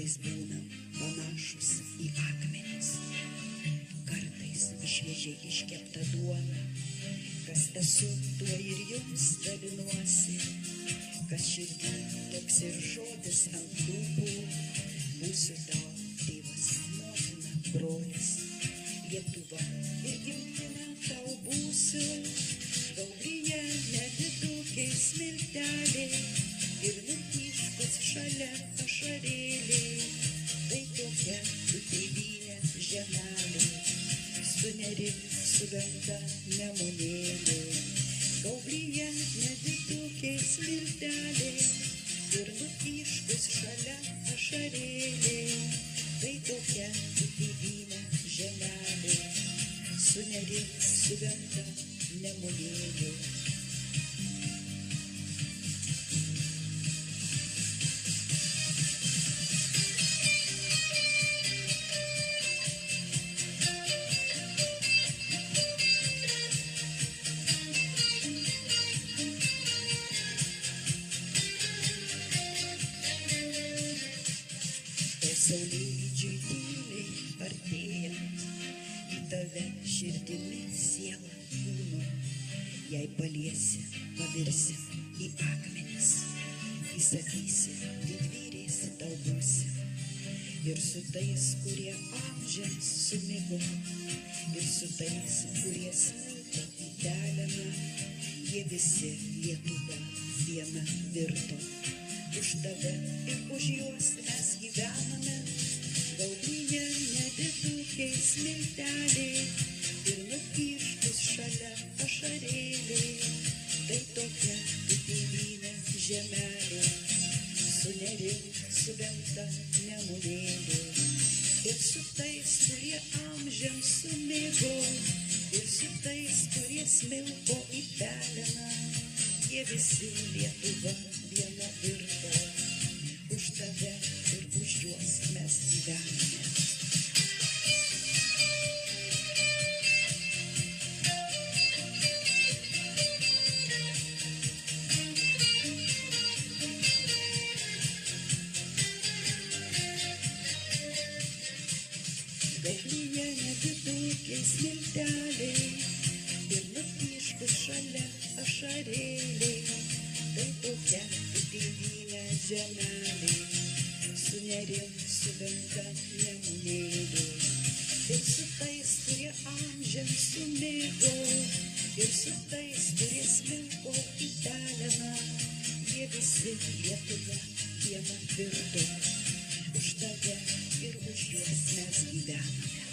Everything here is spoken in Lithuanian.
Kartais būnam panašus į akmenis, kartais išviežiai iškepta duona. Kas esu, tuo ir jums dalinuosi, kas širdį toks ir žodis ant lūpų. Būsiu tau tėvas, motina, brolis, Lietuva ir gimtinė tau būsiu. Gaudyje nedidukiai smilteliai ir nutyškus šalia ašarėliai. Tai tokia tu tėvynė žemelė, su nerim, su gamta nemunėlė. Gaudyje nedidukiai smilteliai ir nutyškus šalia ašarėliai. Tai tokia tu tėvynė žemelė, su nerim, su gamta nemunėlė. Saulėlydžiui tyliai artėjant, į tave širdimi sielą kūnu. Jei paliesi, pavirsi į akmenis, įsakysi, didvyriais tau būsi. Ir su tais, kurie amžiams sumigo, ir su tais, kurie smilto į peleną, jie visi Lietuva viena virto. Už tave ir už juos mes gyvename. Gaudyje nedidukiai smilteliai ir nutyškus šalia ašarėliai. Tai tokia tu tėvynė žemelė, su nerim, su gamta nemunėlė. Ir su tais, kurie amžiams sumigo, ir su tais, kurie smilko į peleną, jie visi Lietuva viena virto. Už tave ir už juos mes gyvename. Gaudyje nedidukiai smilteliai ir nutyškus šalia ašarėliai. Tai tokia tu tėvynė žemelė, su nerim, su gamta nemunėlė. Ir su tais, kurie amžiams sumigo, ir su tais, kurie smilko į peleną, jie visi Lietuva viena virto. Už tave ir už juos mes gyvename.